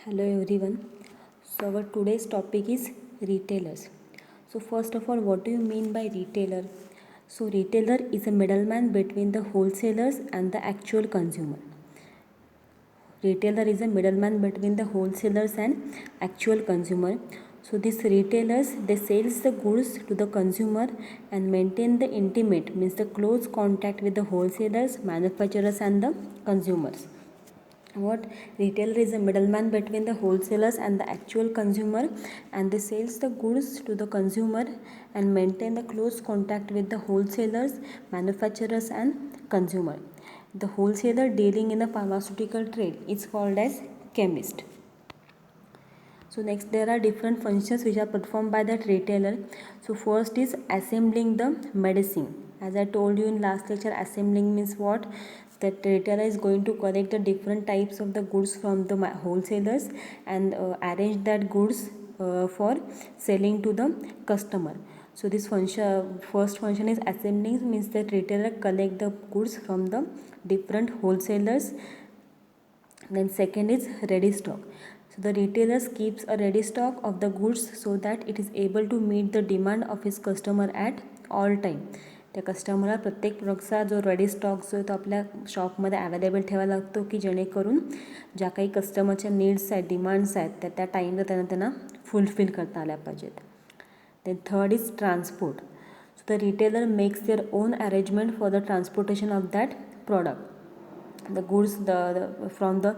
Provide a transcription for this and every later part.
Hello everyone. So our today's topic is retailers. So first of all, what do you mean by retailer? So retailer is a middleman between the wholesalers and the actual consumer. Retailer is a middleman between the wholesalers and actual consumer. So these retailers, they sells the goods to the consumer and maintain the intimate, means the close contact with the wholesalers, manufacturers and the consumers. What retailer is a middleman between the wholesalers and the actual consumer, and they sells the goods to the consumer and maintain the close contact with the wholesalers, manufacturers and consumer. The wholesaler dealing in the pharmaceutical trade is called as chemist. So next, there are different functions which are performed by that retailer. So first is assembling the medicine. As I told you in last lecture, assembling means what? That retailer is going to collect the different types of the goods from the wholesalers and arrange that goods for selling to the customer. So this function, first function is assembling, means that retailer collect the goods from the different wholesalers. Then second is ready stock. So the retailers keeps a ready stock of the goods so that it is able to meet the demand of his customer at all time. त्या कस्टमरला प्रत्येक प्रोडक्टचा जो ready stock जो आहे तो आपल्या शॉपमध्ये available ठेवायला लागतो की जेणेकरून ज्या काही कस्टमरच्या नीड्स आहेत, डिमांड्स आहेत त्या टाईमला त्यांना फुलफिल करता आल्या पाहिजेत. Then third is transport. So the retailer makes their own arrangement for the transportation of that product. The goods from the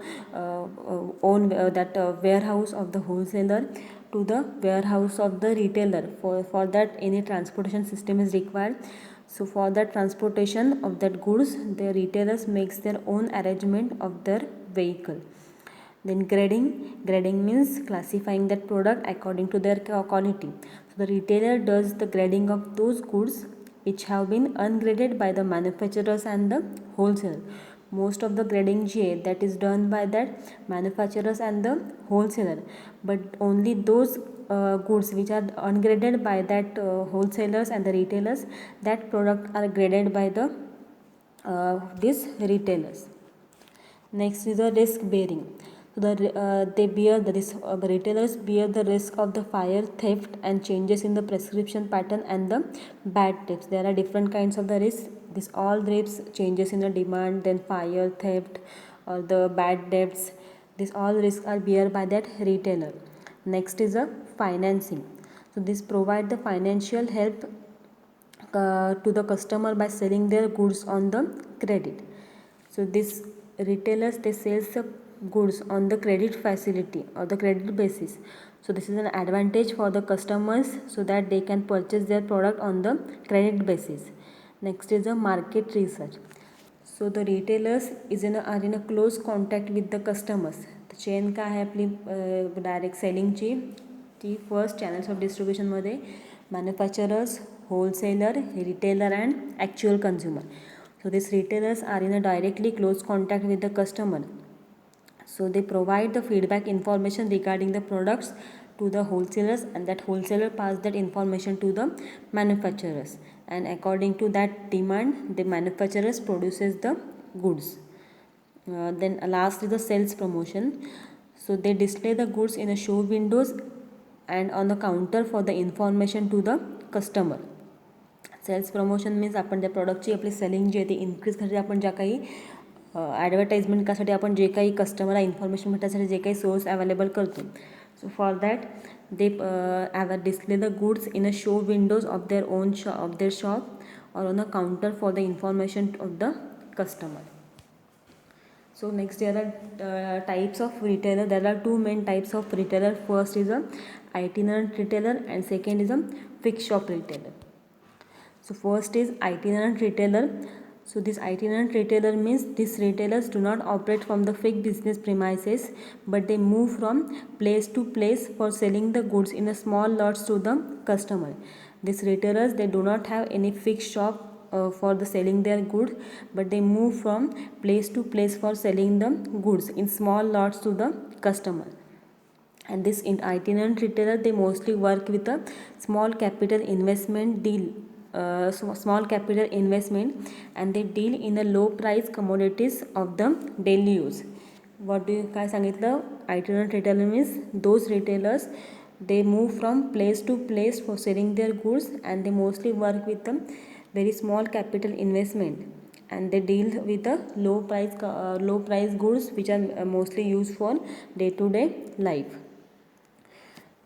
warehouse of the wholesaler to the warehouse of the retailer. For that, any transportation system is required. So for that transportation of that goods, the retailers makes their own arrangement of their vehicle. Then grading means classifying that product according to their quality. So the retailer does the grading of those goods which have been ungraded by the manufacturers and the wholesaler. Most of the grading that is done by that manufacturers and the wholesaler, but only those goods which are ungraded by that wholesalers and the retailers, that product are graded by the these retailers. Next is the risk bearing. So they bear the risk. The retailers bear the risk of the fire, theft, and changes in the prescription pattern and the bad debts. There are different kinds of the risk. This all risks, changes in the demand, then fire, theft, or the bad debts. These all risks are bear by that retailer. Next is the financing. So this provide the financial help to the customer by selling their goods on the credit. So this retailers, they sell the goods on the credit facility or the credit basis. So this is an advantage for the customers so that they can purchase their product on the credit basis. Next is the market research. So the retailers are in a close contact with the customers. The chain का है अपनी direct सेलिंगची ती first channels of डिस्ट्रीब्युशनमध्ये manufacturers, wholesaler, retailer and actual consumer. So these retailers are in a directly close contact with the customer. So they provide the feedback information regarding the products to the wholesalers, and that wholesaler pass that information to the manufacturers, and according to that demand the manufacturers produces the goods. Then last is the sales promotion. So they display the goods in a show windows and on the counter for the information to the customer. Sales promotion means आपण त्या प्रॉडक्टची आपली selling जी आहे ती increase करण्यासाठी आपण ज्या काही advertisement करासाठी आपण जे काही कस्टमरला इन्फॉर्मेशन भेटण्यासाठी जे काही सोर्स अवेलेबल करतो. So for that they display the goods in a show windows of their own of their shop or on a counter for the information of the customer. So next, there are types of retailer. There are two main types of retailer. First is a itinerant retailer and second is a fixed shop retailer. So first is itinerant retailer. So this itinerant retailer means these retailers do not operate from the fixed business premises, but they move from place to place for selling the goods in a small lots to the customer. These retailers, they do not have any fixed shop for the selling their good, but they move from place to place for selling the goods in small lots to the customer. And this itinerant retailer, they mostly work with a small capital investment deal, small capital investment, and they deal in the low price commodities of the daily use. what do you काय सांगितलं itinerant retailer means those retailers they move from place to place for selling their goods and they mostly work with a very small capital investment and they deal with a low price goods which are mostly used for day to day life.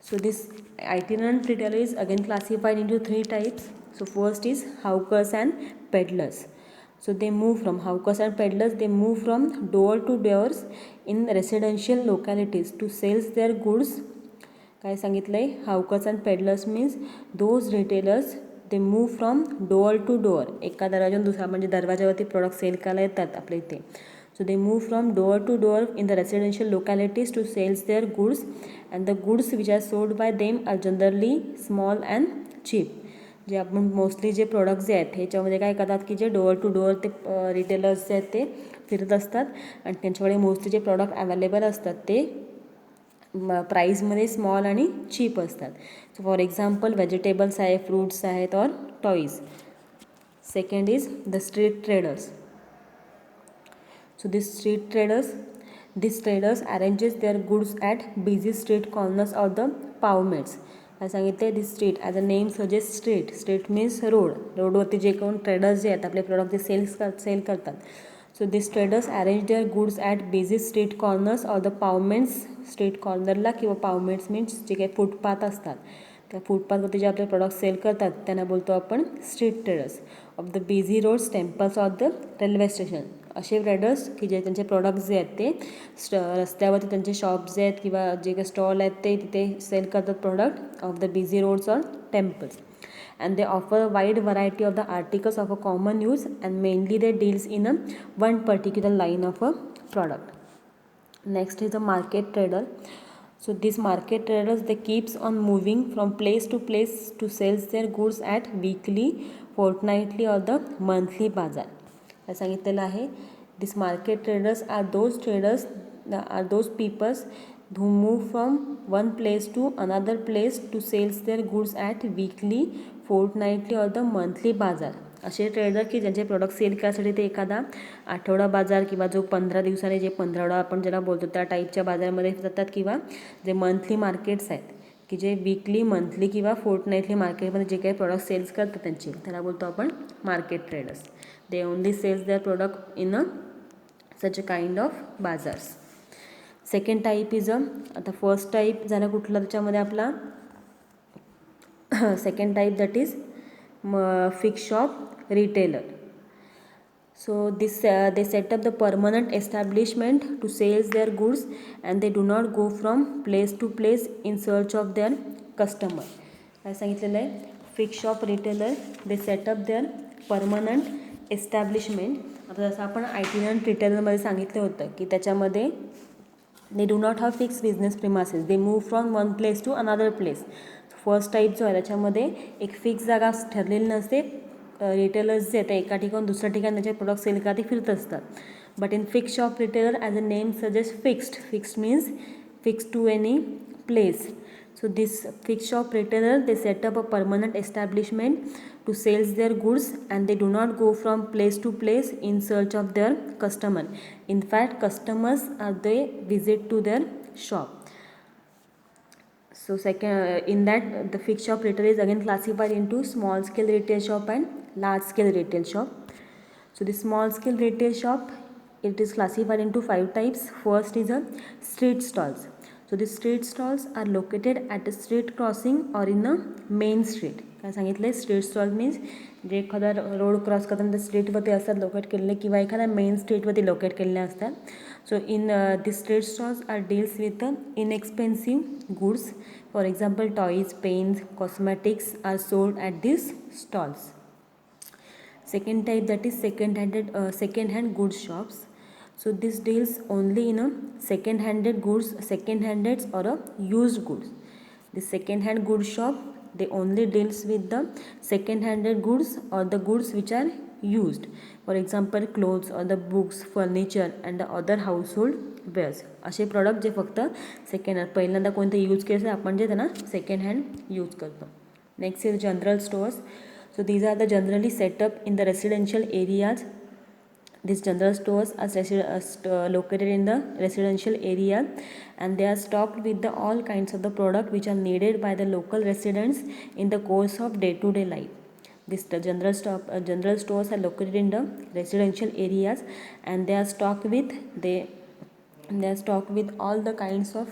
So this itinerant retailer is again classified into three types. So first is hawkers and peddlers. So they move from hawkers and peddlers, they move from door to doors in residential localities to sell their goods. काय सांगितलंय hawkers and peddlers means those retailers they move from door to door. एका दरवाजावरून दुसरा म्हणजे दरवाजावरती product cell करायला येतात आपल्या इथे. So they move from door to door in the residential localities to sell their goods and the goods which are sold by them are generally small and cheap. जे आपण mostly जे products जे आहेत ह्याच्यामध्ये काय करतात की जे डोअर टू डोअर ते retailers जे आहेत ते फिरत असतात आणि त्यांच्याकडे मोस्टली जे प्रॉडक्ट अवेलेबल असतात ते प्राईजमध्ये स्मॉल आणि चीप असतात. सो फॉर एक्झाम्पल व्हेजिटेबल्स आहे, फ्रूट्स आहेत और toys. Second is the street traders. So these traders arranges their goods at busy street corners or the pavements. काय सांगितले this street as a name suggest street means रोडवरती जे कोण traders जे आहेत आपले प्रोडक्ट जे सेल करतात. So this traders arrange their goods at busy street corners or the pavements. Street कॉर्नरला किंवा पावमेंट्स मीन्स जे काही फुटपाथ असतात त्या फुटपाथवरती जे आपले प्रोडक्ट सेल करतात त्यांना बोलतो आपण street traders. Of the busy roads, temples of the railway station. असे ट्रेडर्स की जे त्यांचे प्रोडक्ट्स जे आहेत ते रस्त्यावरती त्यांचे शॉप्स जे आहेत किंवा जे काही स्टॉल आहेत ते तिथे सेल करतात product of the busy roads or temples. And they offer a wide variety of the articles of a common use and mainly they deals in a one particular line of a product. Next is the market trader. So these market traders they keeps on moving from place to sell their goods at weekly, fortnightly or the monthly बाजार. काय सांगितलेलं आहे this market traders are those peoples who move from one place to another place to sell their goods at weekly, fortnightly or the monthly बाजार. असे trader की ज्यांचे product cell करायसाठी ते एखादा आठवडा बाजार किंवा जो 15 दिवसाने जे 15 आपण ज्याला बोलतो त्या टाईपच्या बाजारामध्ये जातात किंवा जे मंथली मार्केट्स आहेत की जे वीकली, मंथली किंवा फोर्टनाईटली मार्केटमध्ये जे काही प्रोडक्ट सेल्स करतात त्यांचे त्याला बोलतो आपण market traders. They only sells their product in such a kind of bazaars. Second type is आता फर्स्ट टाईप झाला कुठला त्याच्यामध्ये आपला second type that is fix shop retailer. So they set up the permanent establishment to sell their goods and they do not go from place to place in search of their customer. काय सांगितलेलं आहे fix shop retailer they set up their permanent establishment. आता जसं आपण आयटिनरंट रिटेलरमध्ये सांगितलं होतं की त्याच्यामध्ये they do not have fixed business premises, they move from one place to another place. First type जो आहे त्याच्यामध्ये एक फिक्स जागा ठरलेली नसते. रिटेलर्स जे आहेत ते एका ठिकाणून दुसऱ्या ठिकाणी त्याचे प्रोडक्ट सेल करते फिरत असतात. But in fix shop retailer as a name suggest fixed means fix to any place. So this fixed shop retailer they set up a permanent establishment to sell their goods and they do not go from place to place in search of their customer. In fact, customers are they visit to their shop. So second in that the fixed shop retailer is again classified into small scale retail shop and large scale retail shop. So the small scale retail shop it is classified into 5 types. First is a street stalls. So the street stalls are located at a street crossing or in a main street. काय सांगितलं street stall means जे एखादा road cross करताना त्या स्ट्रीटवरती असतात locate केलेले किंवा एखाद्या main स्ट्रीटवरती locate केलेले असतात. So in this street stalls are deals with inexpensive goods. For example toys, pens, cosmetics are sold at this stalls. Second type that is second hand goods shops. So this deals only in a second-handed goods or a used goods. The second-hand goods shop they only deals with the second-handed goods or the goods which are used. For example, clothes or the books, furniture and the other household wares. असे product जे फक्त second hand पहिल्यांदा कोणते use केले आपण जे त्यांना second hand use करतो. Next is general stores. So these are the generally set up in the residential areas These general stores are located in the residential area, and they are stocked with all kinds of the product which are needed by the local residents in the course of day-to-day life. General stores are located in the residential areas, and they are stocked with all the kinds of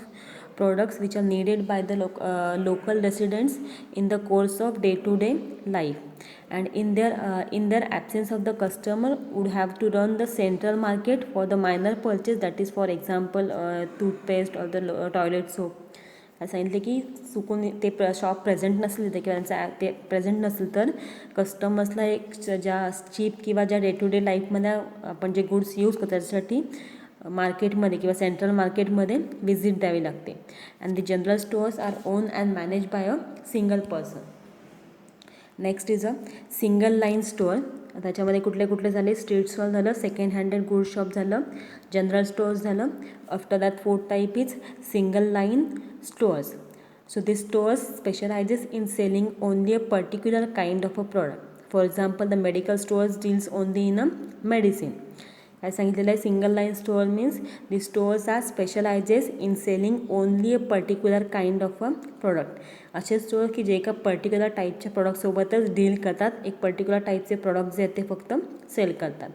products which are needed by the local residents in the course of day-to-day life. And in their absence of the customer would have to run the central market for the minor purchase, that is for example toothpaste or the toilet soap. सांगितले की चुकून ते shop present नसले ते किंवा त्यांचं ते present नसेल तर कस्टमर्सला एक ज्या चीप किंवा ज्या डे टू डे लाईफमध्ये आपण जे गुड्स यूज करतो त्याच्यासाठी मार्केटमध्ये किंवा सेंट्रल मार्केटमध्ये विजिट द्यावी लागते. And the general stores are own and manage by a single person. Next is a single line store. त्याच्यामध्ये कुठले झाले, स्ट्रीट स्टॉल झालं, सेकंड हँडेड गुड शॉप झालं, जनरल स्टोअर्स झालं. After that fourth type is single line stores. So these stores specializes in selling only a particular kind of a product. For example, the medical stores deals only in a medicine. काय सांगितलेलं आहे, single line store means the stores are specialises in selling only a particular kind of a product. असे store की जे एका particular टाईपच्या प्रोडक्टसोबतच deal करतात, एक particular टाईपचे प्रोडक्ट जे आहेत ते फक्त सेल करतात.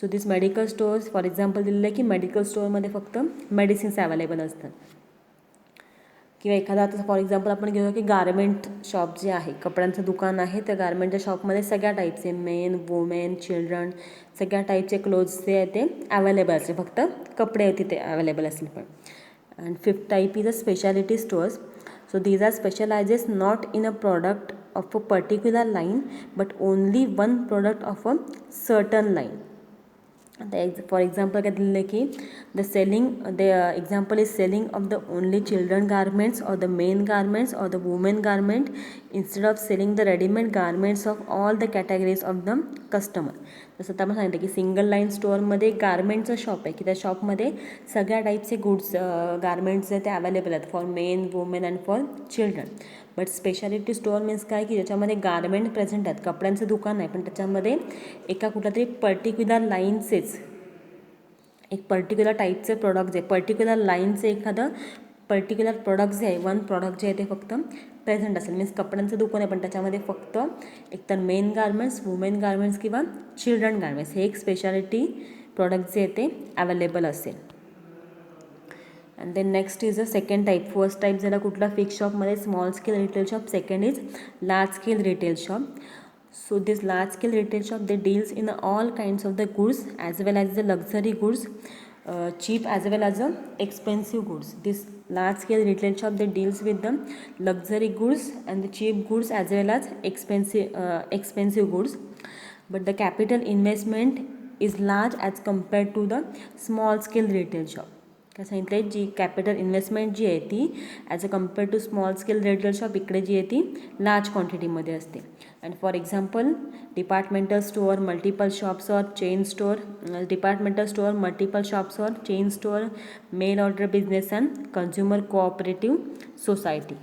So this medical stores for example दिलेलं आहे की मेडिकल स्टोअरमध्ये फक्त मेडिसिन्स अवेलेबल असतात. किंवा एखादा आता फॉर एक्झाम्पल आपण घेऊया की गारमेंट शॉप जे आहे, कपड्यांचं दुकान आहे, त्या गारमेंटच्या शॉपमध्ये सगळ्या टाईपचे मेन, वुमेन, चिल्ड्रन सगळ्या टाईपचे क्लोथ्स जे आहे ते अवेलेबल असतील, फक्त कपडे तिथे अवेलेबल असतील. पण and fifth type is a speciality stores. So these are specialises not in a product of a particular line but only one product of a certain line. For example काय दिलेलं आहे की the example is selling of the only children garments or the men garments or the women garment instead of selling the readymade garments of all the categories of the customer. जसं आता आपण सांगितलं की single line स्टोअरमध्ये गारमेंटचं shop आहे की त्या शॉपमध्ये सगळ्या टाईपचे गुड्स गारमेंट्स जे ते अवेलेबल आहेत for main, women and for children. But speciality store means काय की ज्याच्यामध्ये गारमेंट प्रेझेंट आहेत, कपड्यांचं दुकान आहे, पण त्याच्यामध्ये एका कुठल्यातरी पर्टिक्युलर लाईनचेच एक पर्टिक्युलर टाईपचे प्रोडक्ट जे पर्टिक्युलर लाईनचे एखादं पर्टिक्युलर प्रोडक्ट जे आहे, वन प्रोडक्ट जे आहे ते फक्त प्रेझेंट असेल. मीन्स कपड्यांचं दुकान आहे पण त्याच्यामध्ये फक्त एकतर मेन गारमेंट्स, वुमेन गारमेंट्स किंवा चिल्ड्रन गारमेंट्स हे एक स्पेशालिटी प्रोडक्ट जे आहे ते अवेलेबल असेल. And then next is a second type. First type झाला कुठला, फिक्स शॉपमध्ये small scale retail shop. Second is large scale retail shop. So this large scale retail shop they deals in all kinds of the goods as well as the luxury goods, cheap as well as expensive goods. This large scale retail shop they deals with the luxury goods and the cheap goods as well as expensive goods, but the capital investment is large as compared to the small scale retail shop. काय सांगितलं आहे, जी capital investment जी आहे ती as a compare to small scale retail shop इकडे जी आहे ती लार्ज क्वांटिटीमध्ये असते. And for example departmental store, multiple shops और chain store, departmental store, multiple shops और chain store, mail order business and consumer cooperative society.